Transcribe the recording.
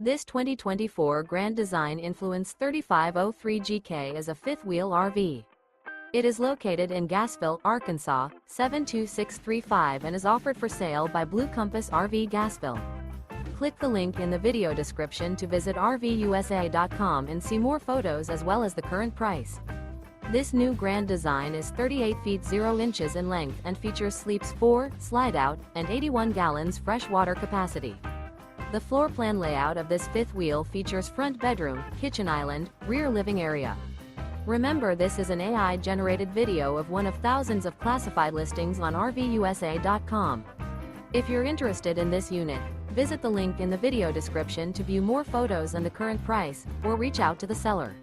This 2024 Grand Design Influence 3503 GK is a fifth-wheel RV. It is located in Gassville, Arkansas, 72635 and is offered for sale by Blue Compass RV Gassville. Click the link in the video description to visit RVUSA.com and see more photos as well as the current price. This new Grand Design is 38 feet 0 inches in length and features sleeps 4, Slideout, and 81 gallons fresh water capacity. The floor plan layout of this fifth wheel features front bedroom, kitchen island, rear living area. Remember, this is an AI-generated video of one of thousands of classified listings on RVUSA.com. If you're interested in this unit, visit the link in the video description to view more photos and the current price, or reach out to the seller.